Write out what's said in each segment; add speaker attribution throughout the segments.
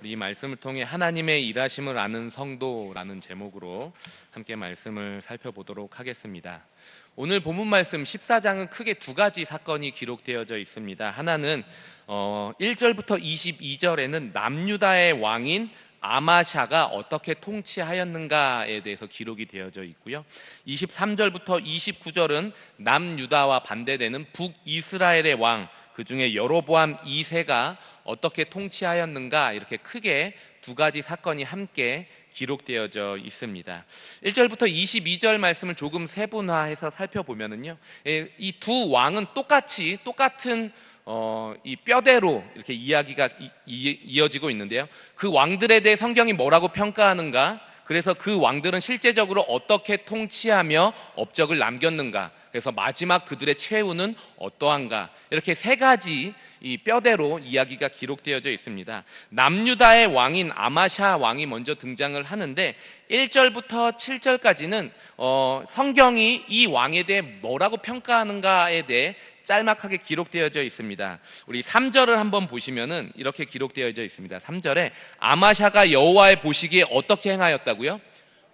Speaker 1: 이 말씀을 통해 하나님의 일하심을 아는 성도라는 제목으로 함께 말씀을 살펴보도록 하겠습니다. 오늘 본문 말씀 14장은 크게 두 가지 사건이 기록되어져 있습니다. 하나는 1절부터 22절에는 남유다의 왕인 아마샤가 어떻게 통치하였는가에 대해서 기록이 되어져 있고요. 23절부터 29절은 남유다와 반대되는 북이스라엘의 왕, 그 중에 여로보암 2세가 어떻게 통치하였는가, 이렇게 크게 두 가지 사건이 함께 기록되어져 있습니다. 1절부터 22절 말씀을 조금 세분화해서 살펴보면은요, 이 두 왕은 똑같은 이 뼈대로 이렇게 이야기가 이어지고 있는데요. 그 왕들에 대해 성경이 뭐라고 평가하는가? 그래서 그 왕들은 실제적으로 어떻게 통치하며 업적을 남겼는가? 그래서 마지막 그들의 최후는 어떠한가? 이렇게 세 가지 이 뼈대로 이야기가 기록되어져 있습니다. 남유다의 왕인 아마샤 왕이 먼저 등장을 하는데 1절부터 7절까지는 성경이 이 왕에 대해 뭐라고 평가하는가에 대해 짤막하게 기록되어져 있습니다. 우리 3절을 한번 보시면은 이렇게 기록되어져 있습니다. 3절에 아마샤가 여호와의 보시기에 어떻게 행하였다고요?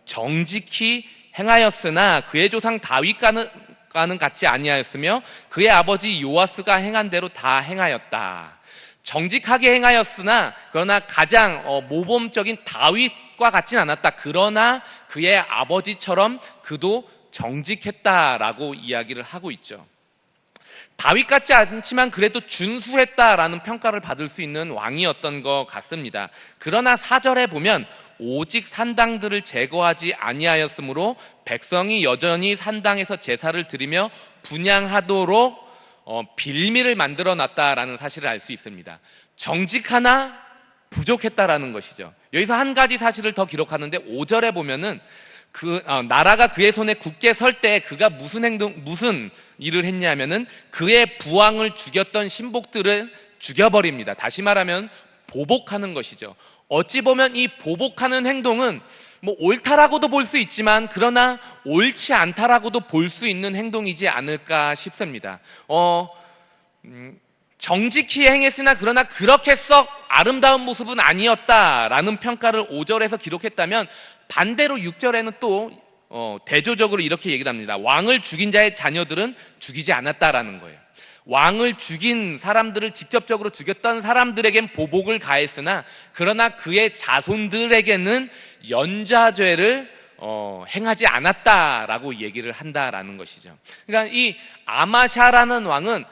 Speaker 1: 정직히 행하였으나 그의 조상 다윗과는 같지 아니하였으며 그의 아버지 요아스가 행한 대로 다 행하였다. 정직하게 행하였으나 그러나 가장 모범적인 다윗과 같진 않았다. 그러나 그의 아버지처럼 그도 정직했다라고 이야기를 하고 있죠. 다윗 같지 않지만 그래도 준수했다라는 평가를 받을 수 있는 왕이었던 것 같습니다. 그러나 4절에 보면 오직 산당들을 제거하지 아니하였으므로 백성이 여전히 산당에서 제사를 드리며 분향하도록 빌미를 만들어 놨다라는 사실을 알 수 있습니다. 정직하나 부족했다라는 것이죠. 여기서 한 가지 사실을 더 기록하는데 5절에 보면은 나라가 그의 손에 굳게 설 때 그가 무슨 일을 했냐면은 그의 부왕을 죽였던 신복들을 죽여버립니다. 다시 말하면 보복하는 것이죠. 어찌 보면 이 보복하는 행동은 옳다라고도 볼 수 있지만 그러나 옳지 않다라고도 볼 수 있는 행동이지 않을까 싶습니다. 정직히 행했으나 그러나 그렇게 썩 아름다운 모습은 아니었다라는 평가를 5절에서 기록했다면 반대로 6절에는 또 대조적으로 이렇게 얘기를 합니다. 왕을 죽인 자의 자녀들은 죽이지 않았다라는 거예요. 왕을 죽인 사람들을 직접적으로 죽였던 사람들에겐 보복을 가했으나 그러나 그의 자손들에게는 연좌죄를 행하지 않았다라고 얘기를 한다라는 것이죠. 그러니까 이 아마샤라는 왕은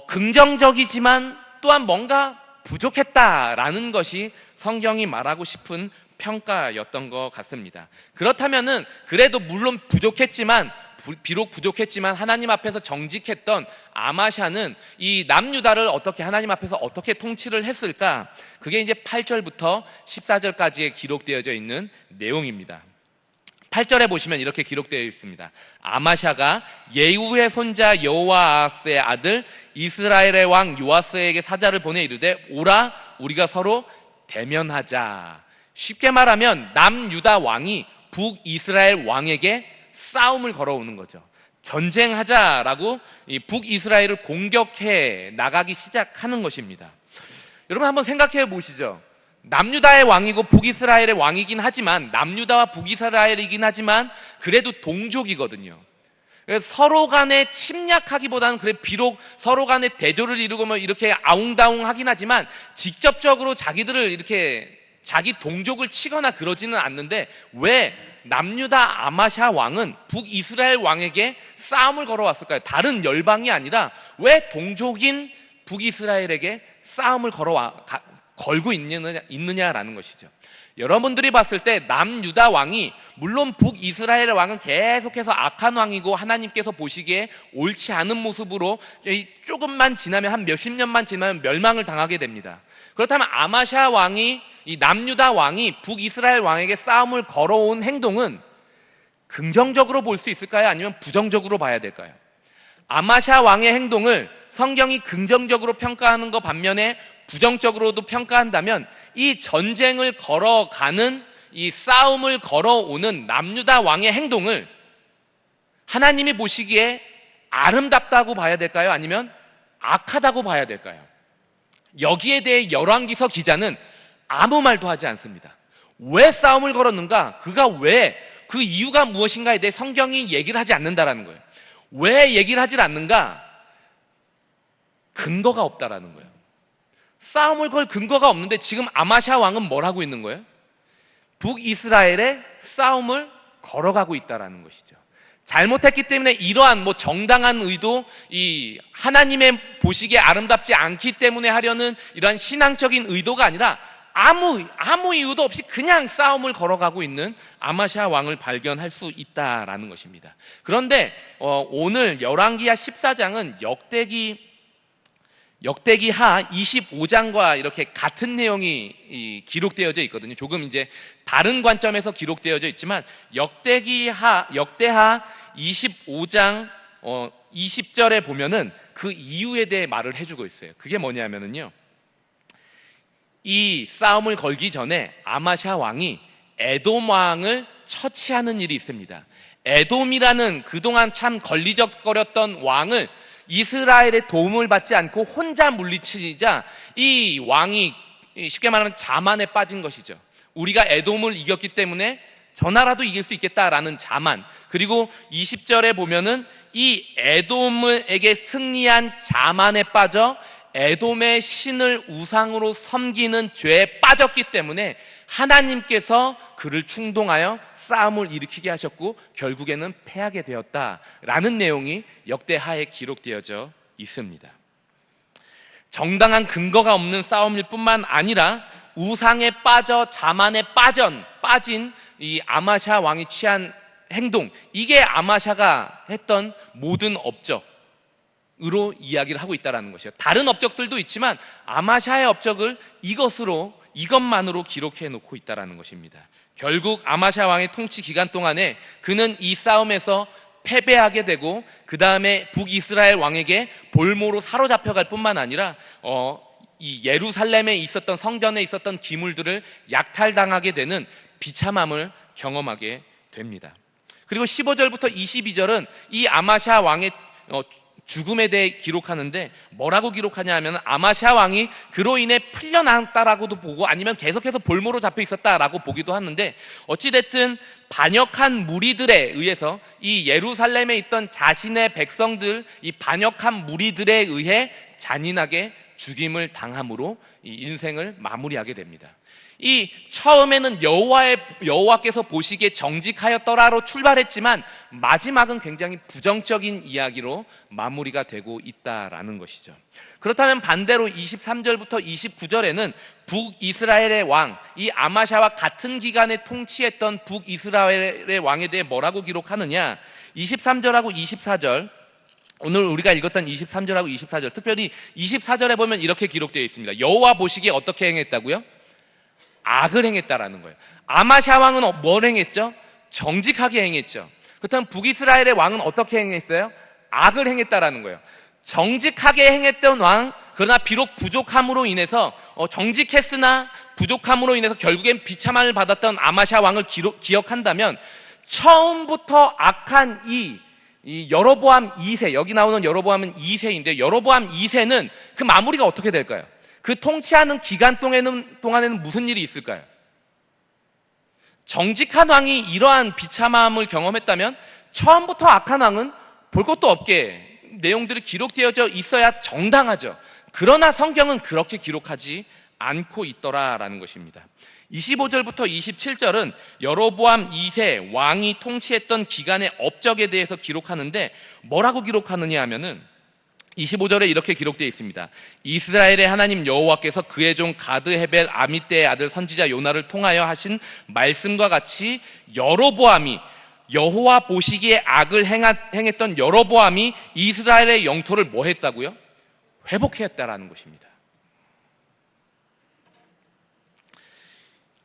Speaker 1: 긍정적이지만 또한 뭔가 부족했다라는 것이 성경이 말하고 싶은 평가였던 것 같습니다. 그렇다면은 그래도 물론 비록 부족했지만 하나님 앞에서 정직했던 아마샤는 이 남유다를 하나님 앞에서 어떻게 통치를 했을까? 그게 이제 8절부터 14절까지에 기록되어져 있는 내용입니다. 8절에 보시면 이렇게 기록되어 있습니다. 아마샤가 예후의 손자 여호아스의 아들 이스라엘의 왕 요아스에게 사자를 보내 이르되 오라 우리가 서로 대면하자. 쉽게 말하면 남유다 왕이 북이스라엘 왕에게 싸움을 걸어오는 거죠. 전쟁하자라고 이 북이스라엘을 공격해 나가기 시작하는 것입니다. 여러분 한번 생각해 보시죠. 남유다의 왕이고 북이스라엘의 왕이긴 하지만 남유다와 북이스라엘이긴 하지만 그래도 동족이거든요. 서로 간에 침략하기보다는 비록 서로 간에 대조를 이루고 이렇게 아웅다웅하긴 하지만 직접적으로 자기들을 이렇게 자기 동족을 치거나 그러지는 않는데 왜 남유다 아마샤 왕은 북이스라엘 왕에게 싸움을 걸어왔을까요? 다른 열방이 아니라 왜 동족인 북이스라엘에게 싸움을 걸고 있느냐라는 것이죠. 여러분들이 봤을 때 남유다 왕이 물론 북이스라엘 왕은 계속해서 악한 왕이고 하나님께서 보시기에 옳지 않은 모습으로 조금만 지나면 한 몇십 년만 지나면 멸망을 당하게 됩니다. 그렇다면 아마샤 왕이 이 남유다 왕이 북이스라엘 왕에게 싸움을 걸어온 행동은 긍정적으로 볼 수 있을까요? 아니면 부정적으로 봐야 될까요? 아마샤 왕의 행동을 성경이 긍정적으로 평가하는 것 반면에 부정적으로도 평가한다면 이 전쟁을 걸어가는 이 싸움을 걸어오는 남유다 왕의 행동을 하나님이 보시기에 아름답다고 봐야 될까요? 아니면 악하다고 봐야 될까요? 여기에 대해 열왕기서 기자는 아무 말도 하지 않습니다. 왜 싸움을 걸었는가? 그 이유가 무엇인가에 대해 성경이 얘기를 하지 않는다라는 거예요. 왜 얘기를 하질 않는가? 근거가 없다라는 거예요. 싸움을 걸 근거가 없는데 지금 아마샤 왕은 뭘 하고 있는 거예요? 북이스라엘의 싸움을 걸어가고 있다라는 것이죠. 잘못했기 때문에 이러한 정당한 의도, 이 하나님의 보시기에 아름답지 않기 때문에 하려는 이러한 신앙적인 의도가 아니라 아무 이유도 없이 그냥 싸움을 걸어가고 있는 아마샤 왕을 발견할 수 있다라는 것입니다. 그런데 오늘 열왕기하 14장은 역대기하 25장과 이렇게 같은 내용이 기록되어져 있거든요. 조금 이제 다른 관점에서 기록되어져 있지만 역대하 25장 20절에 보면은 그 이유에 대해 말을 해주고 있어요. 그게 뭐냐면은요, 이 싸움을 걸기 전에 아마샤 왕이 에돔 왕을 처치하는 일이 있습니다. 에돔이라는 그동안 참 걸리적거렸던 왕을 이스라엘의 도움을 받지 않고 혼자 물리치자 이 왕이 쉽게 말하면 자만에 빠진 것이죠. 우리가 에돔을 이겼기 때문에 저 나라도 이길 수 있겠다라는 자만. 그리고 20절에 보면은 이 에돔에게 승리한 자만에 빠져 에돔의 신을 우상으로 섬기는 죄에 빠졌기 때문에 하나님께서 그를 충동하여 싸움을 일으키게 하셨고 결국에는 패하게 되었다라는 내용이 역대하에 기록되어져 있습니다. 정당한 근거가 없는 싸움일 뿐만 아니라 우상에 빠져 자만에 빠진 이 아마샤 왕이 취한 행동, 이게 아마샤가 했던 모든 업적으로 이야기를 하고 있다는 것이에요. 다른 업적들도 있지만 아마샤의 업적을 이것만으로 기록해 놓고 있다는 것입니다. 결국 아마샤 왕의 통치 기간 동안에 그는 이 싸움에서 패배하게 되고 그 다음에 북이스라엘 왕에게 볼모로 사로잡혀갈 뿐만 아니라 이 예루살렘에 있었던 성전에 있었던 기물들을 약탈당하게 되는 비참함을 경험하게 됩니다. 그리고 15절부터 22절은 이 아마샤 왕의 죽음에 대해 기록하는데 뭐라고 기록하냐 하면 아마샤 왕이 그로 인해 풀려났다라고도 보고 아니면 계속해서 볼모로 잡혀 있었다라고 보기도 하는데 어찌됐든 반역한 무리들에 의해서 이 예루살렘에 있던 자신의 백성들, 이 반역한 무리들에 의해 잔인하게 죽임을 당함으로 이 인생을 마무리하게 됩니다. 이 처음에는 여호와께서 보시기에 정직하였더라로 출발했지만 마지막은 굉장히 부정적인 이야기로 마무리가 되고 있다라는 것이죠. 그렇다면 반대로 23절부터 29절에는 북이스라엘의 왕, 이 아마샤와 같은 기간에 통치했던 북이스라엘의 왕에 대해 뭐라고 기록하느냐? 23절하고 24절, 오늘 우리가 읽었던 23절하고 24절, 특별히 24절에 보면 이렇게 기록되어 있습니다. 여호와 보시기에 어떻게 행했다고요? 악을 행했다라는 거예요. 아마샤 왕은 뭘 행했죠? 정직하게 행했죠. 그렇다면 북이스라엘의 왕은 어떻게 행했어요? 악을 행했다라는 거예요. 정직하게 행했던 왕, 그러나 비록 부족함으로 인해서 정직했으나 부족함으로 인해서 결국엔 비참함을 받았던 아마샤 왕을 기억한다면 처음부터 악한 이 여로보암 2세, 여기 나오는 여로보암은 2세인데 여로보암 2세는 그 마무리가 어떻게 될까요? 그 통치하는 기간 동안에는 무슨 일이 있을까요? 정직한 왕이 이러한 비참함을 경험했다면 처음부터 악한 왕은 볼 것도 없게 내용들이 기록되어져 있어야 정당하죠. 그러나 성경은 그렇게 기록하지 않고 있더라라는 것입니다. 25절부터 27절은 여로보암 2세 왕이 통치했던 기간의 업적에 대해서 기록하는데 뭐라고 기록하느냐 하면은 25절에 이렇게 기록되어 있습니다. 이스라엘의 하나님 여호와께서 그의 종 가드 헤벨 아미떼의 아들 선지자 요나를 통하여 하신 말씀과 같이 여로보암이 여호와 보시기에 악을 행했던 여로보암이 이스라엘의 영토를 뭐 했다고요? 회복했다라는 것입니다.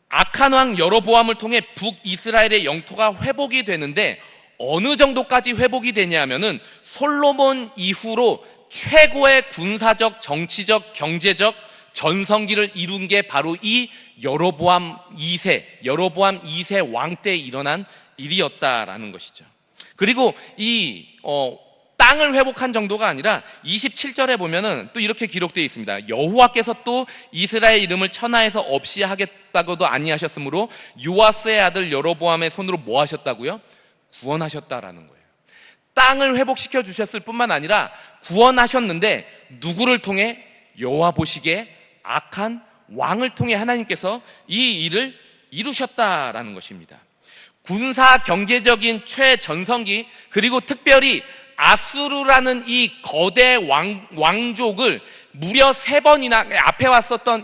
Speaker 1: 악한 왕 여로보암을 통해 북이스라엘의 영토가 회복이 되는데 어느 정도까지 회복이 되냐면은 솔로몬 이후로 최고의 군사적, 정치적, 경제적 전성기를 이룬 게 바로 이 여로보암 2세 왕 때 일어난 일이었다라는 것이죠. 그리고 이 땅을 회복한 정도가 아니라 27절에 보면은 또 이렇게 기록되어 있습니다. 여호와께서 또 이스라엘 이름을 천하에서 없이 하겠다고도 아니하셨으므로 요아스의 아들 여로보암의 손으로 뭐 하셨다고요? 구원하셨다라는 거예요. 땅을 회복시켜 주셨을 뿐만 아니라 구원하셨는데 누구를 통해? 여호와 보시기에 악한 왕을 통해 하나님께서 이 일을 이루셨다라는 것입니다. 군사 경제적인 최전성기, 그리고 특별히 아수르라는 이 거대 왕족을 무려 3번이나 앞에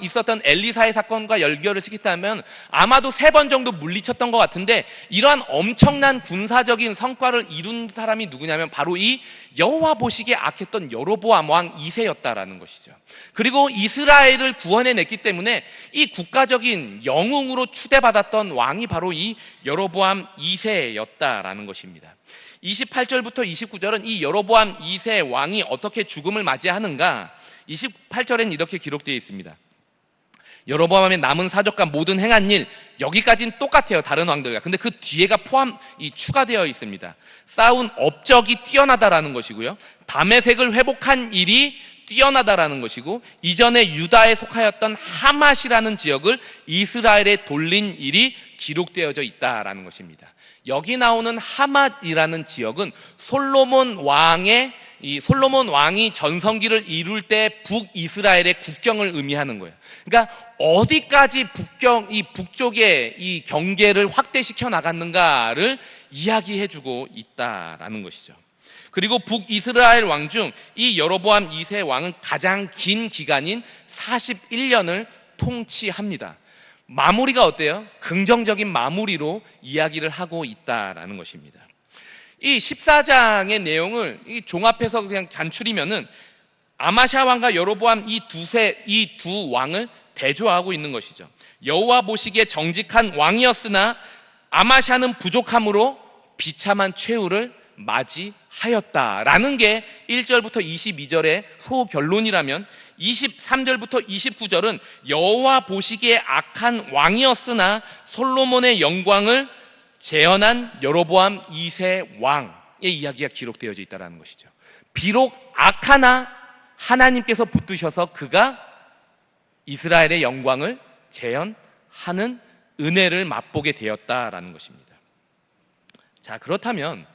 Speaker 1: 있었던 엘리사의 사건과 연결을 시켰다면 아마도 3번 정도 물리쳤던 것 같은데, 이러한 엄청난 군사적인 성과를 이룬 사람이 누구냐면 바로 이 여호와 보시기에 악했던 여로보암 왕 2세였다라는 것이죠. 그리고 이스라엘을 구원해냈기 때문에 이 국가적인 영웅으로 추대받았던 왕이 바로 이 여로보암 2세였다라는 것입니다. 28절부터 29절은 이 여로보암 2세 왕이 어떻게 죽음을 맞이하는가? 28절엔 이렇게 기록되어 있습니다. 여로보암의 남은 사적과 모든 행한 일, 여기까지는 똑같아요, 다른 왕들과. 근데 그 뒤에가 추가되어 있습니다. 쌓은 업적이 뛰어나다라는 것이고요, 다메섹을 회복한 일이 뛰어나다라는 것이고, 이전에 유다에 속하였던 하맛이라는 지역을 이스라엘에 돌린 일이 기록되어져 있다라는 것입니다. 여기 나오는 하맛이라는 지역은 솔로몬 왕이 전성기를 이룰 때 북이스라엘의 국경을 의미하는 거예요. 그러니까 어디까지 북쪽의 이 경계를 확대시켜 나갔는가를 이야기해주고 있다라는 것이죠. 그리고 북이스라엘 왕 중 이 여로보암 2세 왕은 가장 긴 기간인 41년을 통치합니다. 마무리가 어때요? 긍정적인 마무리로 이야기를 하고 있다라는 것입니다. 이 14장의 내용을 종합해서 그냥 간추리면은 아마샤 왕과 여로보암 이 두 왕을 대조하고 있는 것이죠. 여호와 보시기에 정직한 왕이었으나 아마샤는 부족함으로 비참한 최후를 맞이하였다라는 게 1절부터 22절의 소결론이라면, 23절부터 29절은 여호와 보시기에 악한 왕이었으나 솔로몬의 영광을 재현한 여로보암 2세 왕의 이야기가 기록되어져 있다는 것이죠. 비록 악하나 하나님께서 붙드셔서 그가 이스라엘의 영광을 재현하는 은혜를 맛보게 되었다라는 것입니다. 자, 그렇다면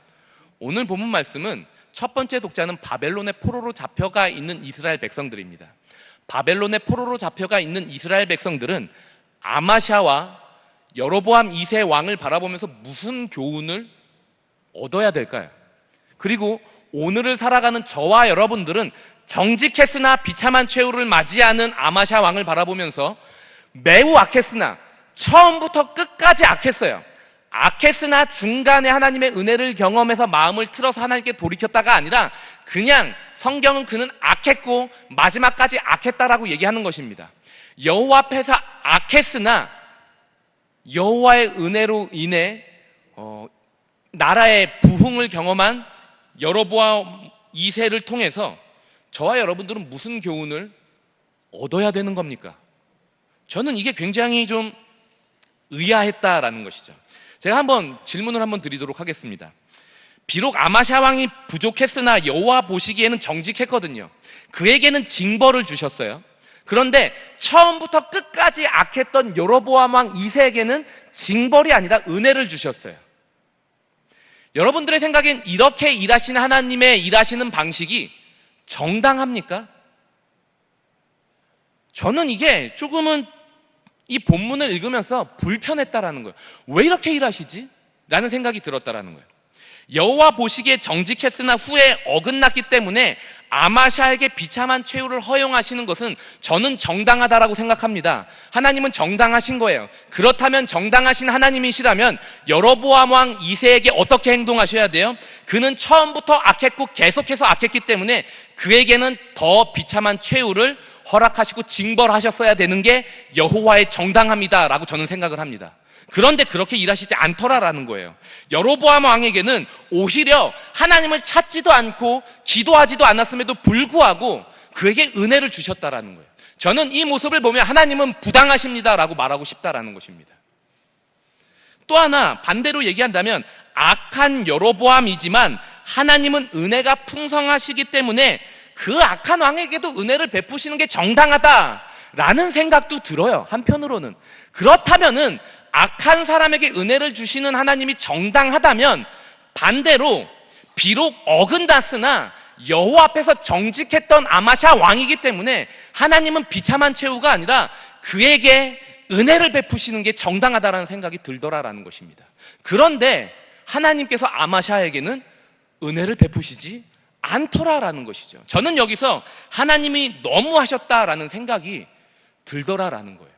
Speaker 1: 오늘 본문 말씀은 첫 번째 독자는 바벨론의 포로로 잡혀가 있는 이스라엘 백성들입니다. 바벨론의 포로로 잡혀가 있는 이스라엘 백성들은 아마샤와 여로보암 2세 왕을 바라보면서 무슨 교훈을 얻어야 될까요? 그리고 오늘을 살아가는 저와 여러분들은 정직했으나 비참한 최후를 맞이하는 아마샤 왕을 바라보면서 매우 악했으나, 처음부터 끝까지 악했어요. 악했으나 중간에 하나님의 은혜를 경험해서 마음을 틀어서 하나님께 돌이켰다가 아니라 그냥 성경은 그는 악했고 마지막까지 악했다라고 얘기하는 것입니다. 여호와 앞에서 악했으나 여호와의 은혜로 인해 나라의 부흥을 경험한 여로보암 2세를 통해서 저와 여러분들은 무슨 교훈을 얻어야 되는 겁니까? 저는 이게 굉장히 좀 의아했다라는 것이죠. 제가 질문을 한번 드리도록 하겠습니다. 비록 아마샤 왕이 부족했으나 여호와 보시기에는 정직했거든요. 그에게는 징벌을 주셨어요. 그런데 처음부터 끝까지 악했던 여로보암 왕 2세에게는 징벌이 아니라 은혜를 주셨어요. 여러분들의 생각엔 이렇게 일하시는 하나님의 일하시는 방식이 정당합니까? 저는 이게 조금은 이 본문을 읽으면서 불편했다라는 거예요. 왜 이렇게 일하시지? 라는 생각이 들었다라는 거예요. 여호와 보시기에 정직했으나 후에 어긋났기 때문에 아마샤에게 비참한 최후를 허용하시는 것은 저는 정당하다라고 생각합니다. 하나님은 정당하신 거예요. 그렇다면 정당하신 하나님이시라면 여로보암 왕 2세에게 어떻게 행동하셔야 돼요? 그는 처음부터 악했고 계속해서 악했기 때문에 그에게는 더 비참한 최후를 허락하시고 징벌하셨어야 되는 게 여호와의 정당함이다라고 저는 생각을 합니다. 그런데 그렇게 일하시지 않더라라는 거예요. 여로보암 왕에게는 오히려 하나님을 찾지도 않고 기도하지도 않았음에도 불구하고 그에게 은혜를 주셨다라는 거예요. 저는 이 모습을 보면 하나님은 부당하십니다라고 말하고 싶다라는 것입니다. 또 하나 반대로 얘기한다면 악한 여로보암이지만 하나님은 은혜가 풍성하시기 때문에 그 악한 왕에게도 은혜를 베푸시는 게 정당하다라는 생각도 들어요. 한편으로는. 그렇다면은 악한 사람에게 은혜를 주시는 하나님이 정당하다면 반대로 비록 어긋났으나 여호와 앞에서 정직했던 아마샤 왕이기 때문에 하나님은 비참한 최후가 아니라 그에게 은혜를 베푸시는 게 정당하다라는 생각이 들더라라는 것입니다. 그런데 하나님께서 아마샤에게는 은혜를 베푸시지 않더라라는 것이죠. 저는 여기서 하나님이 너무하셨다라는 생각이 들더라라는 거예요.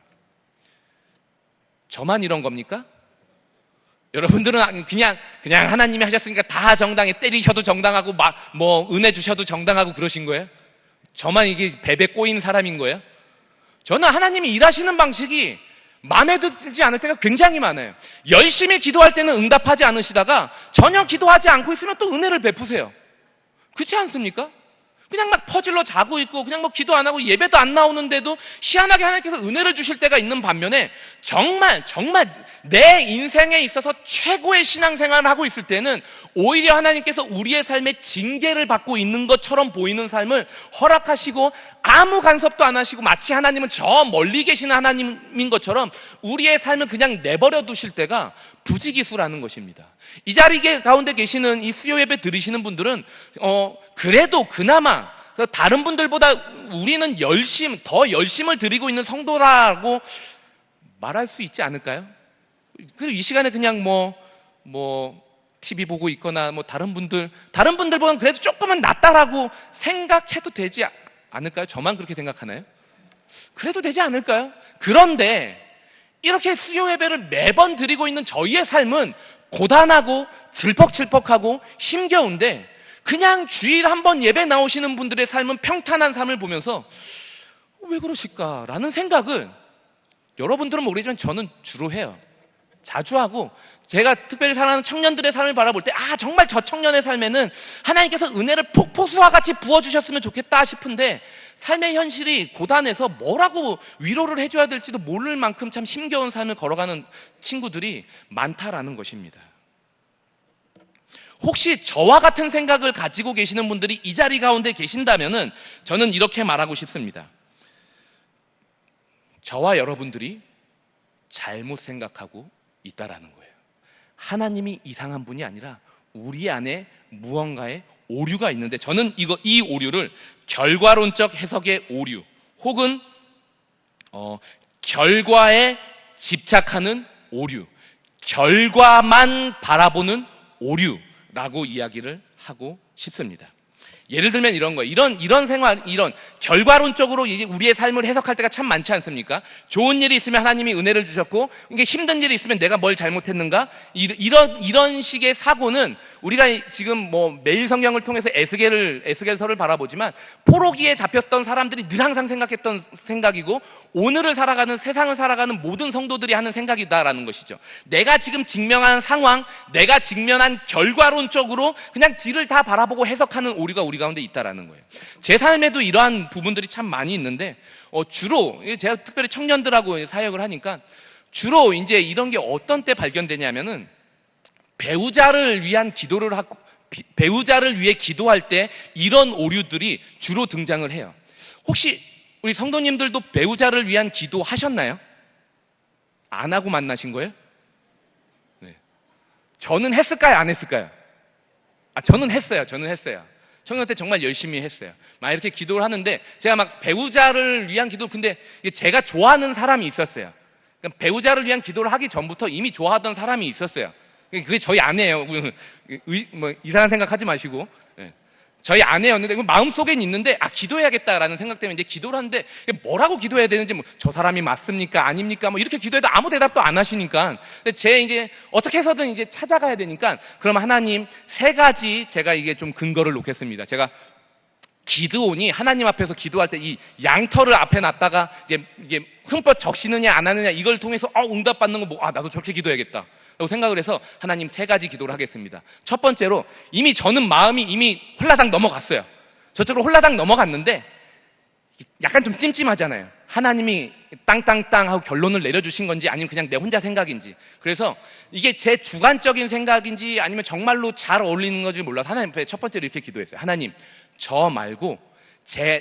Speaker 1: 저만 이런 겁니까? 여러분들은 그냥 하나님이 하셨으니까 다 정당해, 때리셔도 정당하고 은혜 주셔도 정당하고 그러신 거예요? 저만 이게 베베 꼬인 사람인 거예요? 저는 하나님이 일하시는 방식이 마음에 들지 않을 때가 굉장히 많아요. 열심히 기도할 때는 응답하지 않으시다가 전혀 기도하지 않고 있으면 또 은혜를 베푸세요. 그렇지 않습니까? 그냥 막 퍼질러 자고 있고 그냥 뭐 기도 안 하고 예배도 안 나오는데도 희한하게 하나님께서 은혜를 주실 때가 있는 반면에 정말 내 인생에 있어서 최고의 신앙생활을 하고 있을 때는 오히려 하나님께서 우리의 삶에 징계를 받고 있는 것처럼 보이는 삶을 허락하시고 아무 간섭도 안 하시고 마치 하나님은 저 멀리 계시는 하나님인 것처럼 우리의 삶을 그냥 내버려 두실 때가 부지기수라는 것입니다. 이 자리 가운데 계시는 이 수요 예배 들으시는 분들은 그래도 그나마 다른 분들보다 우리는 더 열심을 드리고 있는 성도라고 말할 수 있지 않을까요? 그리고 이 시간에 그냥 TV 보고 있거나 다른 분들보다는 그래도 조금은 낫다라고 생각해도 되지 않을까요? 저만 그렇게 생각하나요? 그래도 되지 않을까요? 그런데 이렇게 수요 예배를 매번 드리고 있는 저희의 삶은 고단하고 질퍽질퍽하고 힘겨운데 그냥 주일 한 번 예배 나오시는 분들의 삶은 평탄한 삶을 보면서 왜 그러실까라는 생각을 여러분들은 모르겠지만 저는 주로 해요. 자주 하고 제가 특별히 사랑하는 청년들의 삶을 바라볼 때 정말 저 청년의 삶에는 하나님께서 은혜를 폭포수와 같이 부어주셨으면 좋겠다 싶은데 삶의 현실이 고단해서 뭐라고 위로를 해줘야 될지도 모를 만큼 참 힘겨운 삶을 걸어가는 친구들이 많다라는 것입니다. 혹시 저와 같은 생각을 가지고 계시는 분들이 이 자리 가운데 계신다면은 저는 이렇게 말하고 싶습니다. 저와 여러분들이 잘못 생각하고 있다라는 거예요. 하나님이 이상한 분이 아니라 우리 안에 무언가의 오류가 있는데 저는 이 오류를 결과론적 해석의 오류 혹은 결과에 집착하는 오류, 결과만 바라보는 오류라고 이야기를 하고 싶습니다. 예를 들면 이런 거예요. 이런 생활, 이런 결과론적으로 우리의 삶을 해석할 때가 참 많지 않습니까? 좋은 일이 있으면 하나님이 은혜를 주셨고, 이게 힘든 일이 있으면 내가 뭘 잘못했는가? 이런 식의 사고는 우리가 지금 매일 성경을 통해서 에스겔서를 바라보지만 포로기에 잡혔던 사람들이 늘 항상 생각했던 생각이고 오늘을 살아가는 세상을 살아가는 모든 성도들이 하는 생각이다라는 것이죠. 내가 지금 직면한 상황, 내가 직면한 결과론적으로 그냥 뒤를 다 바라보고 해석하는 오류가 우리 가운데 있다라는 거예요. 제 삶에도 이러한 부분들이 참 많이 있는데 주로 제가 특별히 청년들하고 사역을 하니까 주로 이제 이런 게 어떤 때 발견되냐면은 배우자를 위해 기도할 때 이런 오류들이 주로 등장을 해요. 혹시 우리 성도님들도 배우자를 위한 기도 하셨나요? 안 하고 만나신 거예요? 네. 저는 했을까요? 안 했을까요? 저는 했어요. 청년 때 정말 열심히 했어요. 막 이렇게 기도를 하는데 제가 막 배우자를 위한 기도, 근데 제가 좋아하는 사람이 있었어요. 그러니까 배우자를 위한 기도를 하기 전부터 이미 좋아하던 사람이 있었어요. 그게 저희 아내예요. 이상한 생각 하지 마시고. 저희 아내였는데 마음속엔 있는데 기도해야겠다라는 생각 때문에 이제 기도를 하는데 뭐라고 기도해야 되는지 저 사람이 맞습니까? 아닙니까? 이렇게 기도해도 아무 대답도 안 하시니까 제 이제 어떻게 해서든 이제 찾아가야 되니까 그럼 하나님 3가지 제가 이게 좀 근거를 놓겠습니다. 제가 기드온이 하나님 앞에서 기도할 때 이 양털을 앞에 놨다가 이게 흠뻑 적시느냐 안 하느냐 이걸 통해서 응답받는 거 나도 저렇게 기도해야겠다 라고 생각을 해서 하나님 3가지 기도를 하겠습니다. 첫 번째로 저는 마음이 이미 홀라당 넘어갔어요. 저쪽으로 홀라당 넘어갔는데 약간 좀 찜찜하잖아요. 하나님이 땅땅땅 하고 결론을 내려주신 건지 아니면 그냥 내 혼자 생각인지, 그래서 이게 제 주관적인 생각인지 아니면 정말로 잘 어울리는 건지 몰라서 하나님 앞에 첫 번째로 이렇게 기도했어요. 하나님, 저 말고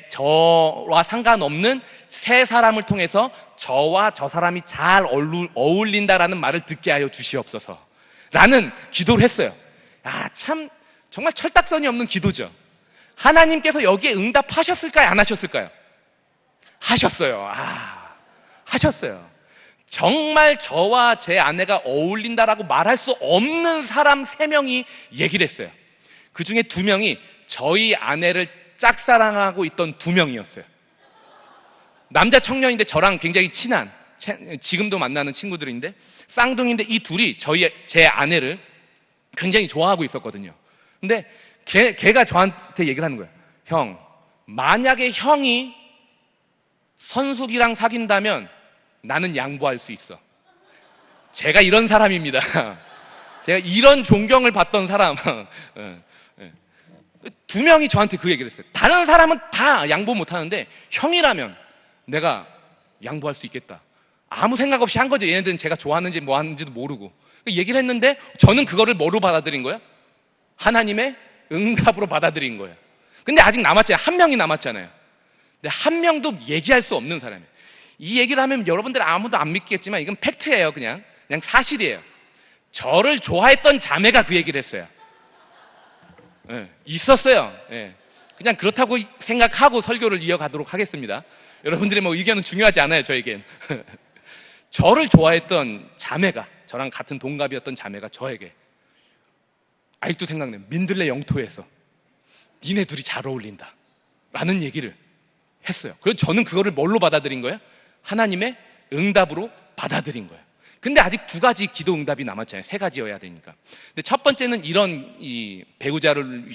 Speaker 1: 저와 상관없는 세 사람을 통해서 저와 저 사람이 잘 어울린다라는 말을 듣게 하여 주시옵소서 라는 기도를 했어요. 참 정말 철딱선이 없는 기도죠. 하나님께서 여기에 응답하셨을까요? 안 하셨을까요? 하셨어요. 하셨어요. 정말 저와 제 아내가 어울린다라고 말할 수 없는 사람 3명이 얘기를 했어요. 그 중에 2명이 저희 아내를 짝사랑하고 있던 2명이었어요. 남자 청년인데 저랑 굉장히 친한, 지금도 만나는 친구들인데 쌍둥이인데 이 둘이 제 아내를 굉장히 좋아하고 있었거든요. 근데 걔가 저한테 얘기를 하는 거예요. 형, 만약에 형이 선숙이랑 사귄다면 나는 양보할 수 있어. 제가 이런 사람입니다. 제가 이런 존경을 받던 사람. 2명이 저한테 그 얘기를 했어요. 다른 사람은 다 양보 못 하는데 형이라면 내가 양보할 수 있겠다. 아무 생각 없이 한 거죠. 얘네들은 제가 좋아하는지 뭐 하는지도 모르고 얘기를 했는데 저는 그거를 뭐로 받아들인 거예요? 하나님의 응답으로 받아들인 거예요. 근데 아직 남았잖아요. 1명이 남았잖아요. 근데 1명도 얘기할 수 없는 사람이에요. 이 얘기를 하면 여러분들 아무도 안 믿겠지만 이건 팩트예요. 그냥 사실이에요. 저를 좋아했던 자매가 그 얘기를 했어요. 있었어요. 그냥 그렇다고 생각하고 설교를 이어가도록 하겠습니다. 여러분들의 뭐 의견은 중요하지 않아요. 저에겐. 저를 좋아했던 자매가, 저랑 같은 동갑이었던 자매가 저에게 아직도 생각나요. 민들레 영토에서 니네 둘이 잘 어울린다 라는 얘기를 했어요. 그래서 저는 그거를 뭘로 받아들인 거예요? 하나님의 응답으로 받아들인 거예요. 근데 아직 2가지 기도 응답이 남았잖아요. 3가지여야 되니까. 근데 첫 번째는 이런 이 배우자를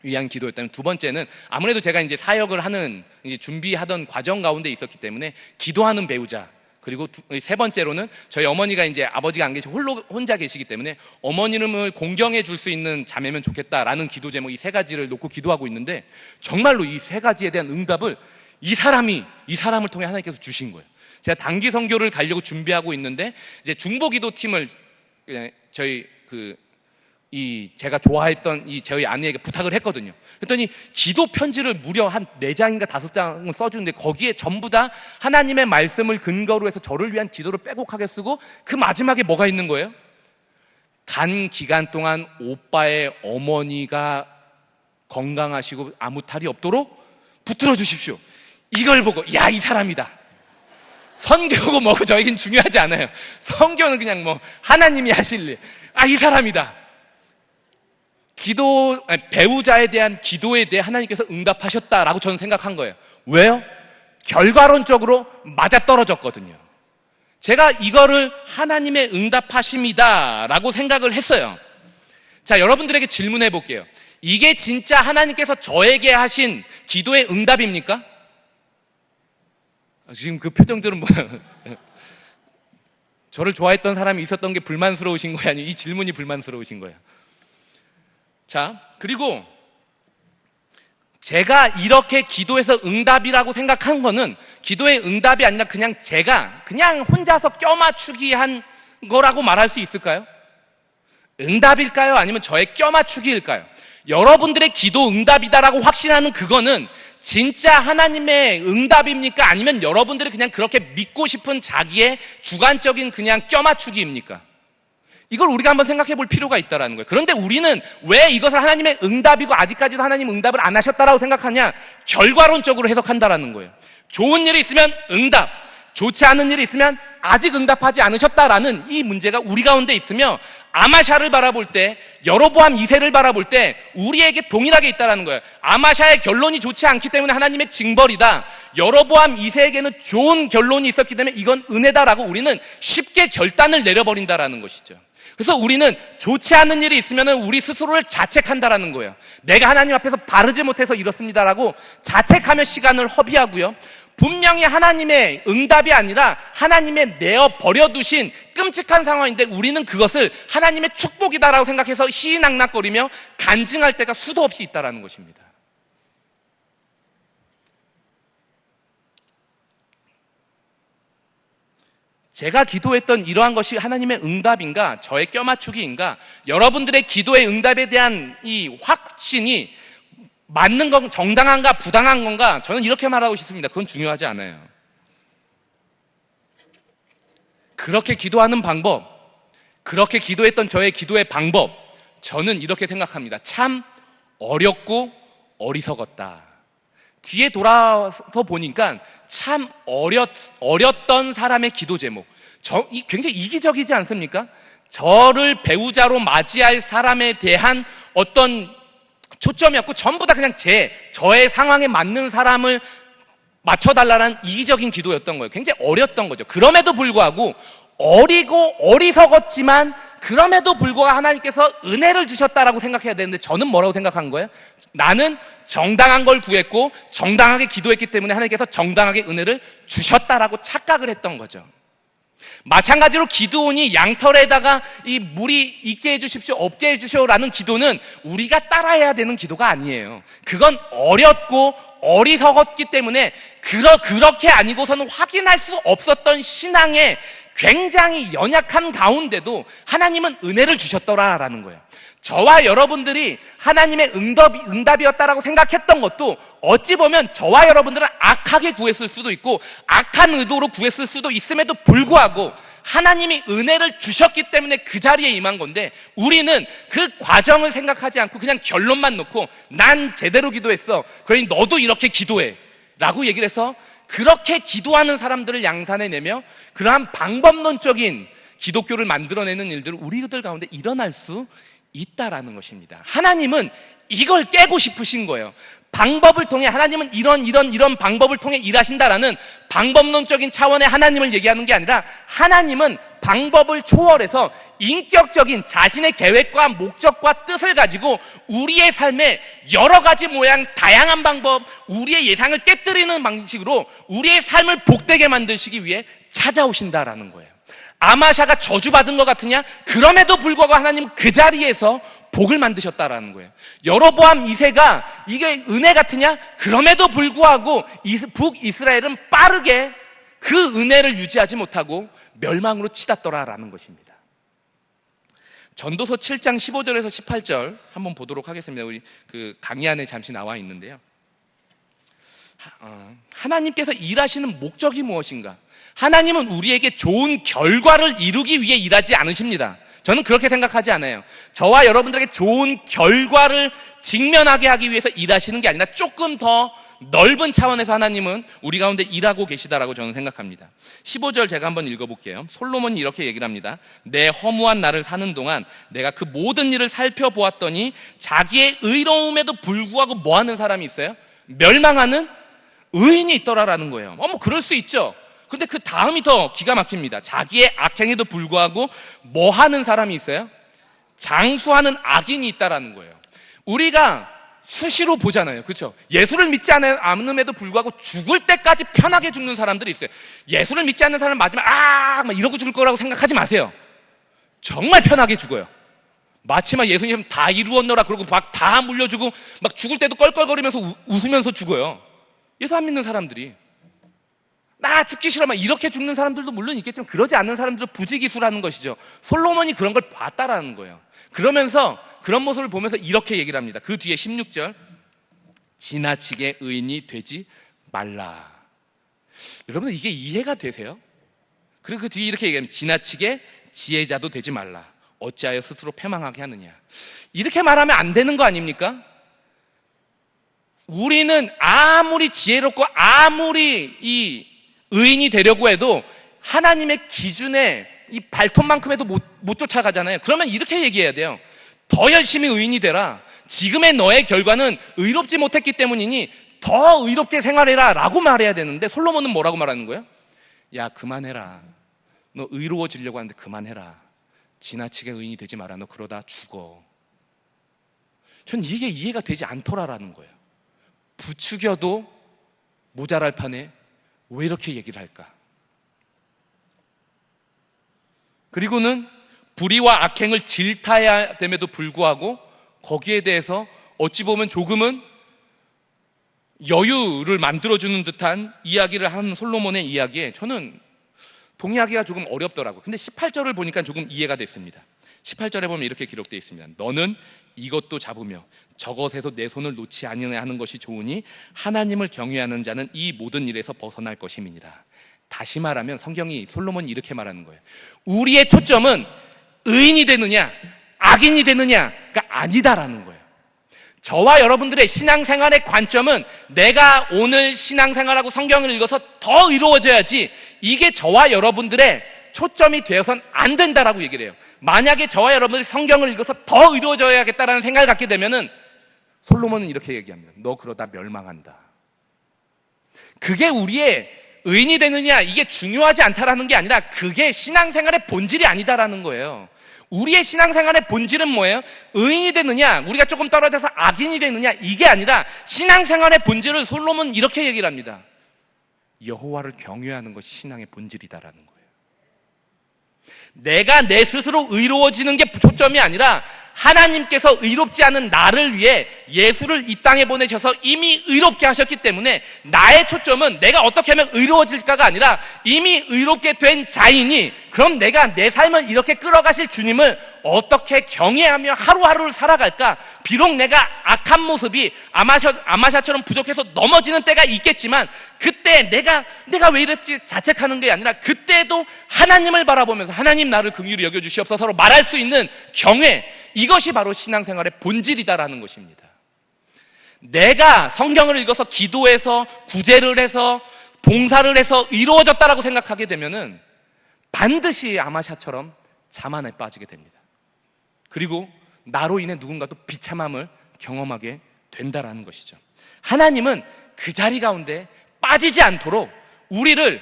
Speaker 1: 위한 기도였다면, 2번째는 아무래도 제가 이제 사역을 하는 이제 준비하던 과정 가운데 있었기 때문에 기도하는 배우자, 그리고 3번째로는 저희 어머니가 이제 아버지가 안 계시고 혼자 계시기 때문에 어머님을 공경해 줄 수 있는 자매면 좋겠다라는 기도 제목, 이 3가지를 놓고 기도하고 있는데 정말로 이 3가지에 대한 응답을 이 사람을 통해 하나님께서 주신 거예요. 제가 단기 선교를 가려고 준비하고 있는데 이제 중보 기도 팀을 저희 제가 좋아했던 저희 아내에게 부탁을 했거든요. 그랬더니 기도 편지를 무려 한 4장인가 5장을 써주는데 거기에 전부 다 하나님의 말씀을 근거로 해서 저를 위한 기도를 빼곡하게 쓰고 그 마지막에 뭐가 있는 거예요? 간 기간 동안 오빠의 어머니가 건강하시고 아무 탈이 없도록 붙들어 주십시오. 이걸 보고 야, 이 사람이다. 선교고 뭐고 저에겐 중요하지 않아요. 선교는 그냥 뭐 하나님이 하실 일. 이 사람이다. 배우자에 대한 기도에 대해 하나님께서 응답하셨다라고 저는 생각한 거예요. 왜요? 결과론적으로 맞아떨어졌거든요. 제가 이거를 하나님의 응답하심이다라고 생각을 했어요. 자, 여러분들에게 질문해 볼게요. 이게 진짜 하나님께서 저에게 하신 기도의 응답입니까? 지금 그 표정들은 뭐예요? 저를 좋아했던 사람이 있었던 게 불만스러우신 거예요? 아니면 이 질문이 불만스러우신 거예요? 자, 그리고 제가 이렇게 기도해서 응답이라고 생각한 거는 기도의 응답이 아니라 그냥 제가 그냥 혼자서 껴맞추기 한 거라고 말할 수 있을까요? 응답일까요? 아니면 저의 껴맞추기일까요? 여러분들의 기도 응답이다라고 확신하는 그거는 진짜 하나님의 응답입니까? 아니면 여러분들이 그냥 그렇게 믿고 싶은 자기의 주관적인 그냥 껴맞추기입니까? 이걸 우리가 한번 생각해 볼 필요가 있다는 거예요. 그런데 우리는 왜 이것을 하나님의 응답이고 아직까지도 하나님 응답을 안 하셨다라고 생각하냐? 결과론적으로 해석한다라는 거예요. 좋은 일이 있으면 응답, 좋지 않은 일이 있으면 아직 응답하지 않으셨다라는 이 문제가 우리 가운데 있으며 아마샤를 바라볼 때, 여로보암 2세를 바라볼 때 우리에게 동일하게 있다는 거예요. 아마샤의 결론이 좋지 않기 때문에 하나님의 징벌이다. 여로보암 2세에게는 좋은 결론이 있었기 때문에 이건 은혜다라고 우리는 쉽게 결단을 내려버린다라는 것이죠. 그래서 우리는 좋지 않은 일이 있으면 우리 스스로를 자책한다라는 거예요. 내가 하나님 앞에서 바르지 못해서 이렇습니다라고 자책하며 시간을 허비하고요. 분명히 하나님의 응답이 아니라 하나님의 내어 버려두신 끔찍한 상황인데 우리는 그것을 하나님의 축복이다라고 생각해서 희희낙낙거리며 간증할 때가 수도 없이 있다라는 것입니다. 제가 기도했던 이러한 것이 하나님의 응답인가, 저의 껴맞추기인가, 여러분들의 기도의 응답에 대한 이 확신이 맞는 건 정당한가 부당한 건가, 저는 이렇게 말하고 싶습니다. 그건 중요하지 않아요. 그렇게 기도하는 방법, 그렇게 기도했던 저의 기도의 방법, 저는 이렇게 생각합니다. 참 어렵고 어리석었다. 뒤에 돌아서 보니까 참 어렸던 사람의 기도 제목, 굉장히 이기적이지 않습니까? 저를 배우자로 맞이할 사람에 대한 어떤 초점이었고, 전부 다 그냥 저의 상황에 맞는 사람을 맞춰달라는 이기적인 기도였던 거예요. 굉장히 어렸던 거죠. 그럼에도 불구하고 어리고 어리석었지만 그럼에도 불구하고 하나님께서 은혜를 주셨다라고 생각해야 되는데, 저는 뭐라고 생각한 거예요? 나는 정당한 걸 구했고 정당하게 기도했기 때문에 하나님께서 정당하게 은혜를 주셨다라고 착각을 했던 거죠. 마찬가지로 기드온이 양털에다가 이 물이 있게 해주십시오, 없게 해주시오라는 기도는 우리가 따라해야 되는 기도가 아니에요. 그건 어렸고 어리석었기 때문에 그렇게 아니고서는 확인할 수 없었던 신앙의 굉장히 연약한 가운데도 하나님은 은혜를 주셨더라라는 거예요. 저와 여러분들이 하나님의 응답이었다라고 생각했던 것도 어찌 보면 저와 여러분들은 악하게 구했을 수도 있고 악한 의도로 구했을 수도 있음에도 불구하고 하나님이 은혜를 주셨기 때문에 그 자리에 임한 건데, 우리는 그 과정을 생각하지 않고 그냥 결론만 놓고 난 제대로 기도했어, 그러니 너도 이렇게 기도해 라고 얘기를 해서 그렇게 기도하는 사람들을 양산해내며 그러한 방법론적인 기독교를 만들어내는 일들을 우리들 가운데 일어날 수 있다라는 것입니다. 하나님은 이걸 깨고 싶으신 거예요. 방법을 통해, 하나님은 이런 방법을 통해 일하신다라는 방법론적인 차원의 하나님을 얘기하는 게 아니라, 하나님은 방법을 초월해서 인격적인 자신의 계획과 목적과 뜻을 가지고 우리의 삶에 여러 가지 모양, 다양한 방법, 우리의 예상을 깨뜨리는 방식으로 우리의 삶을 복되게 만드시기 위해 찾아오신다라는 거예요. 아마샤가 저주받은 것 같으냐? 그럼에도 불구하고 하나님 그 자리에서 복을 만드셨다라는 거예요. 여로보암 2세가 이게 은혜 같으냐? 그럼에도 불구하고 북이스라엘은 빠르게 그 은혜를 유지하지 못하고 멸망으로 치닫더라라는 것입니다. 전도서 7장 15절에서 18절 한번 보도록 하겠습니다. 우리 그 강의 안에 잠시 나와 있는데요. 하나님께서 일하시는 목적이 무엇인가? 하나님은 우리에게 좋은 결과를 이루기 위해 일하지 않으십니다. 저는 그렇게 생각하지 않아요. 저와 여러분들에게 좋은 결과를 직면하게 하기 위해서 일하시는 게 아니라 조금 더 넓은 차원에서 하나님은 우리 가운데 일하고 계시다라고 저는 생각합니다. 15절 제가 한번 읽어볼게요. 솔로몬이 이렇게 얘기를 합니다. 내 허무한 날을 사는 동안 내가 그 모든 일을 살펴보았더니 자기의 의로움에도 불구하고 뭐 하는 사람이 있어요? 멸망하는 의인이 있더라라는 거예요. 뭐 그럴 수 있죠. 근데 그 다음이 더 기가 막힙니다. 자기의 악행에도 불구하고 뭐 하는 사람이 있어요? 장수하는 악인이 있다라는 거예요. 우리가 수시로 보잖아요. 그렇죠? 예수를 믿지 않음에도 불구하고 죽을 때까지 편하게 죽는 사람들이 있어요. 예수를 믿지 않는 사람은 마지막에 막 이러고 죽을 거라고 생각하지 마세요. 정말 편하게 죽어요. 마치 막 예수님 다 이루었노라 그러고 막 다 물려주고 막 죽을 때도 껄껄거리면서 웃으면서 죽어요. 예수 안 믿는 사람들이. 나 죽기 싫어 막 이렇게 죽는 사람들도 물론 있겠지만, 그러지 않는 사람들도 부지기수라는 것이죠. 솔로몬이 그런 걸 봤다라는 거예요. 그러면서 그런 모습을 보면서 이렇게 얘기를 합니다. 그 뒤에 16절, 지나치게 의인이 되지 말라. 여러분 이게 이해가 되세요? 그리고 그 뒤에 이렇게 얘기합니다. 지나치게 지혜자도 되지 말라. 어찌하여 스스로 패망하게 하느냐. 이렇게 말하면 안 되는 거 아닙니까? 우리는 아무리 지혜롭고 아무리 이 의인이 되려고 해도 하나님의 기준에 이 발톱만큼에도 못 쫓아가잖아요. 그러면 이렇게 얘기해야 돼요. 더 열심히 의인이 되라. 지금의 너의 결과는 의롭지 못했기 때문이니 더 의롭게 생활해라 라고 말해야 되는데, 솔로몬은 뭐라고 말하는 거예요? 야, 그만해라. 너 의로워지려고 하는데 그만해라. 지나치게 의인이 되지 마라. 너 그러다 죽어. 전 이게 이해가 되지 않더라라는 거예요. 부추겨도 모자랄 판에 왜 이렇게 얘기를 할까? 그리고는 불의와 악행을 질타해야 됨에도 불구하고 거기에 대해서 어찌 보면 조금은 여유를 만들어주는 듯한 이야기를 한 솔로몬의 이야기에 저는 동의하기가 조금 어렵더라고요. 근데 18절을 보니까 조금 이해가 됐습니다. 18절에 보면 이렇게 기록되어 있습니다. 너는 이것도 잡으며 저것에서 내 손을 놓지 아니하는 하는 것이 좋으니 하나님을 경외하는 자는 이 모든 일에서 벗어날 것임이니라. 다시 말하면 성경이, 솔로몬이 이렇게 말하는 거예요. 우리의 초점은 의인이 되느냐 악인이 되느냐가 아니다라는 거예요. 저와 여러분들의 신앙생활의 관점은 내가 오늘 신앙생활하고 성경을 읽어서 더 의로워져야지, 이게 저와 여러분들의 초점이 되어선 안 된다라고 얘기를 해요. 만약에 저와 여러분들이 성경을 읽어서 더 의로워져야겠다라는 생각을 갖게 되면은 솔로몬은 이렇게 얘기합니다. 너 그러다 멸망한다. 그게 우리의 의인이 되느냐 이게 중요하지 않다라는 게 아니라 그게 신앙생활의 본질이 아니다라는 거예요. 우리의 신앙생활의 본질은 뭐예요? 의인이 되느냐, 우리가 조금 떨어져서 악인이 되느냐, 이게 아니라 신앙생활의 본질을 솔로몬은 이렇게 얘기를 합니다. 여호와를 경외하는 것이 신앙의 본질이다라는 거예요. 내가 내 스스로 의로워지는 게 초점이 아니라 하나님께서 의롭지 않은 나를 위해 예수를 이 땅에 보내셔서 이미 의롭게 하셨기 때문에 나의 초점은 내가 어떻게 하면 의로워질까가 아니라 이미 의롭게 된 자이니 그럼 내가 내 삶을 이렇게 끌어가실 주님을 어떻게 경외하며 하루하루를 살아갈까? 비록 내가 악한 모습이 아마샤처럼 부족해서 넘어지는 때가 있겠지만 그때 내가 왜 이랬지 자책하는 게 아니라 그때도 하나님을 바라보면서 하나님 나를 긍휼히 여겨주시옵소서로 말할 수 있는 경외, 이것이 바로 신앙생활의 본질이다라는 것입니다. 내가 성경을 읽어서 기도해서 구제를 해서 봉사를 해서 의로워졌다라고 생각하게 되면은 반드시 아마샤처럼 자만에 빠지게 됩니다. 그리고 나로 인해 누군가 또 비참함을 경험하게 된다라는 것이죠. 하나님은 그 자리 가운데 빠지지 않도록 우리를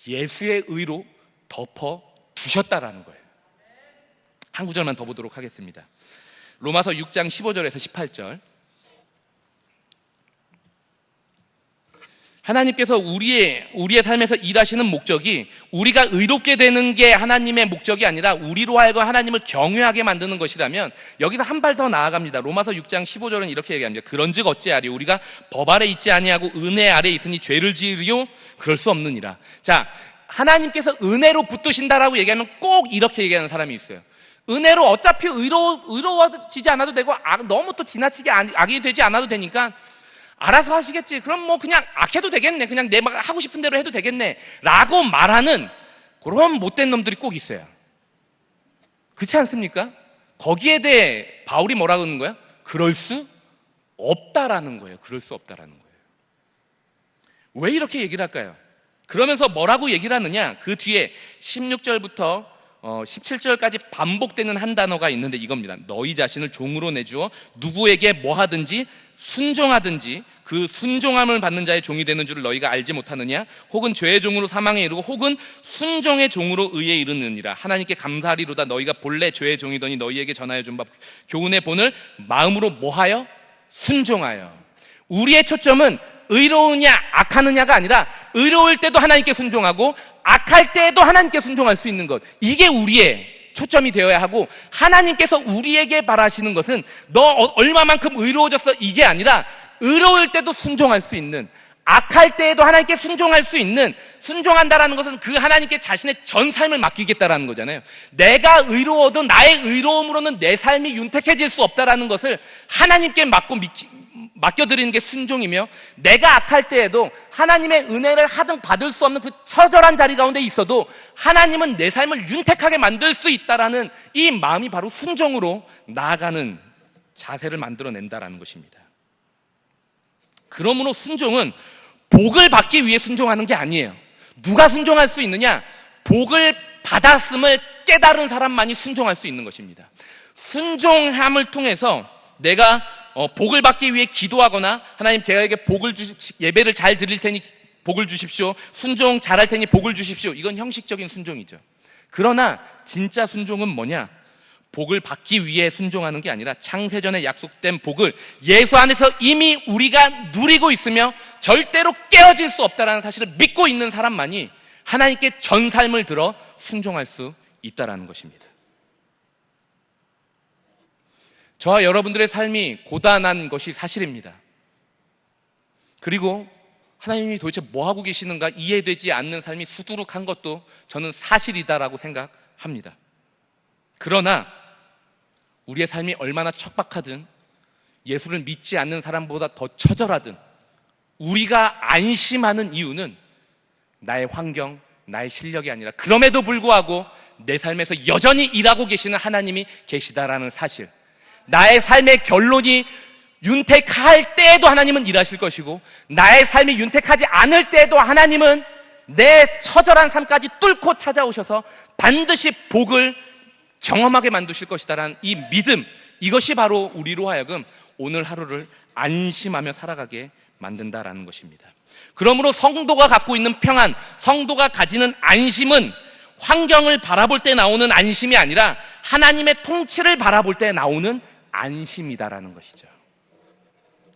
Speaker 1: 예수의 의로 덮어 두셨다라는 거예요. 한 구절만 더 보도록 하겠습니다. 로마서 6장 15절에서 18절. 하나님께서 우리의 삶에서 일하시는 목적이 우리가 의롭게 되는 게 하나님의 목적이 아니라 우리로 하여금 하나님을 경외하게 만드는 것이라면 여기서 한 발 더 나아갑니다. 로마서 6장 15절은 이렇게 얘기합니다. 그런즉 어찌하리 우리가 법 아래 있지 아니하고 은혜 아래 있으니 죄를 지으리요 그럴 수 없느니라. 자, 하나님께서 은혜로 붙드신다라고 얘기하면 꼭 이렇게 얘기하는 사람이 있어요. 은혜로 어차피 의로워지지 않아도 되고 너무 또 지나치게 악이 되지 않아도 되니까 알아서 하시겠지. 그럼 뭐 그냥 악해도 되겠네. 그냥 내 하고 싶은 대로 해도 되겠네. 라고 말하는 그런 못된 놈들이 꼭 있어요. 그렇지 않습니까? 거기에 대해 바울이 뭐라고 하는 거야? 그럴 수 없다라는 거예요. 그럴 수 없다라는 거예요. 왜 이렇게 얘기를 할까요? 그러면서 뭐라고 얘기를 하느냐? 그 뒤에 16절부터 17절까지 반복되는 한 단어가 있는데 이겁니다. 너희 자신을 종으로 내주어 누구에게 뭐 하든지 순종하든지 그 순종함을 받는 자의 종이 되는 줄을 너희가 알지 못하느냐? 혹은 죄의 종으로 사망에 이르고 혹은 순종의 종으로 의에 이르느니라. 하나님께 감사하리로다. 너희가 본래 죄의 종이더니 너희에게 전하여 준 바 교훈의 본을 마음으로 뭐하여? 순종하여. 우리의 초점은 의로우냐 악하느냐가 아니라 의로울 때도 하나님께 순종하고 악할 때에도 하나님께 순종할 수 있는 것, 이게 우리의 초점이 되어야 하고 하나님께서 우리에게 바라시는 것은 너 얼마만큼 의로워졌어 이게 아니라 의로울 때도 순종할 수 있는, 악할 때에도 하나님께 순종할 수 있는, 순종한다라는 것은 그 하나님께 자신의 전 삶을 맡기겠다라는 거잖아요. 내가 의로워도 나의 의로움으로는 내 삶이 윤택해질 수 없다라는 것을 하나님께 맡겨드리는 게 순종이며, 내가 악할 때에도 하나님의 은혜를 하등 받을 수 없는 그 처절한 자리 가운데 있어도 하나님은 내 삶을 윤택하게 만들 수 있다라는 이 마음이 바로 순종으로 나아가는 자세를 만들어낸다라는 것입니다. 그러므로 순종은 복을 받기 위해 순종하는 게 아니에요. 누가 순종할 수 있느냐? 복을 받았음을 깨달은 사람만이 순종할 수 있는 것입니다. 순종함을 통해서 내가 복을 받기 위해 기도하거나 하나님 제가에게 예배를 잘 드릴 테니 복을 주십시오. 순종 잘할 테니 복을 주십시오. 이건 형식적인 순종이죠. 그러나 진짜 순종은 뭐냐? 복을 받기 위해 순종하는 게 아니라 창세전에 약속된 복을 예수 안에서 이미 우리가 누리고 있으며 절대로 깨어질 수 없다는 사실을 믿고 있는 사람만이 하나님께 전 삶을 들어 순종할 수 있다는 것입니다. 저와 여러분들의 삶이 고단한 것이 사실입니다. 그리고 하나님이 도대체 뭐 하고 계시는가 이해되지 않는 삶이 수두룩한 것도 저는 사실이다라고 생각합니다. 그러나 우리의 삶이 얼마나 척박하든 예수를 믿지 않는 사람보다 더 처절하든 우리가 안심하는 이유는 나의 환경, 나의 실력이 아니라 그럼에도 불구하고 내 삶에서 여전히 일하고 계시는 하나님이 계시다라는 사실, 나의 삶의 결론이 윤택할 때에도 하나님은 일하실 것이고 나의 삶이 윤택하지 않을 때에도 하나님은 내 처절한 삶까지 뚫고 찾아오셔서 반드시 복을 경험하게 만드실 것이다라는 이 믿음, 이것이 바로 우리로 하여금 오늘 하루를 안심하며 살아가게 만든다라는 것입니다. 그러므로 성도가 갖고 있는 평안, 성도가 가지는 안심은 환경을 바라볼 때 나오는 안심이 아니라 하나님의 통치를 바라볼 때 나오는 안심이다라는 것이죠.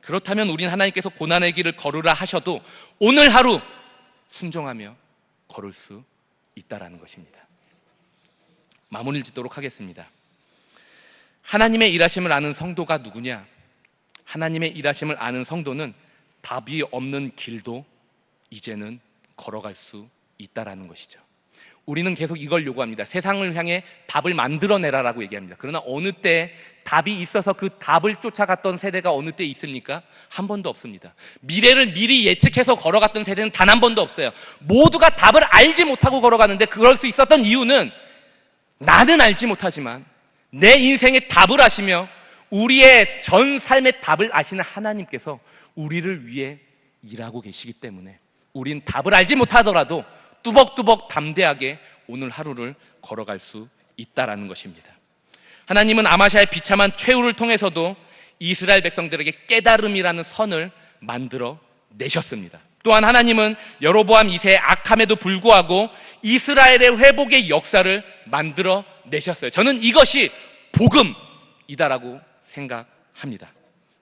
Speaker 1: 그렇다면 우린 하나님께서 고난의 길을 걸으라 하셔도 오늘 하루 순종하며 걸을 수 있다라는 것입니다. 마무리를 짓도록 하겠습니다. 하나님의 일하심을 아는 성도가 누구냐? 하나님의 일하심을 아는 성도는 답이 없는 길도 이제는 걸어갈 수 있다라는 것이죠. 우리는 계속 이걸 요구합니다. 세상을 향해 답을 만들어내라라고 얘기합니다. 그러나 어느 때 답이 있어서 그 답을 쫓아갔던 세대가 어느 때 있습니까? 한 번도 없습니다. 미래를 미리 예측해서 걸어갔던 세대는 단 한 번도 없어요. 모두가 답을 알지 못하고 걸어가는데 그럴 수 있었던 이유는 나는 알지 못하지만 내 인생의 답을 아시며 우리의 전 삶의 답을 아시는 하나님께서 우리를 위해 일하고 계시기 때문에 우린 답을 알지 못하더라도 뚜벅뚜벅 담대하게 오늘 하루를 걸어갈 수 있다라는 것입니다. 하나님은 아마샤의 비참한 최후를 통해서도 이스라엘 백성들에게 깨달음이라는 선을 만들어 내셨습니다. 또한 하나님은 여로보암 2세의 악함에도 불구하고 이스라엘의 회복의 역사를 만들어 내셨어요. 저는 이것이 복음이다라고 생각합니다.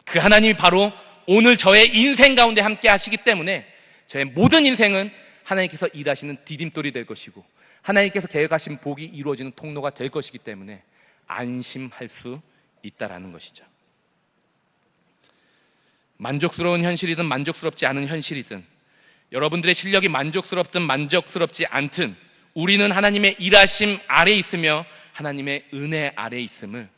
Speaker 1: 그 하나님이 바로 오늘 저의 인생 가운데 함께 하시기 때문에 저의 모든 인생은 하나님께서 일하시는 디딤돌이 될 것이고 하나님께서 계획하신 복이 이루어지는 통로가 될 것이기 때문에 안심할 수 있다라는 것이죠. 만족스러운 현실이든 만족스럽지 않은 현실이든 여러분들의 실력이 만족스럽든 만족스럽지 않든 우리는 하나님의 일하심 아래 있으며 하나님의 은혜 아래 있음을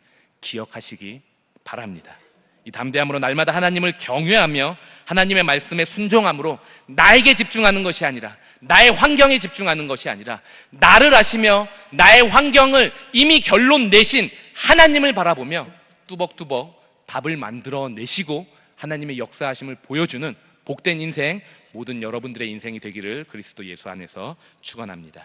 Speaker 1: 기억하시기 바랍니다. 이 담대함으로 날마다 하나님을 경외하며 하나님의 말씀에 순종함으로 나에게 집중하는 것이 아니라 나의 환경에 집중하는 것이 아니라 나를 아시며 나의 환경을 이미 결론 내신 하나님을 바라보며 뚜벅뚜벅 답을 만들어 내시고 하나님의 역사하심을 보여주는 복된 인생, 모든 여러분들의 인생이 되기를 그리스도 예수 안에서 축원합니다.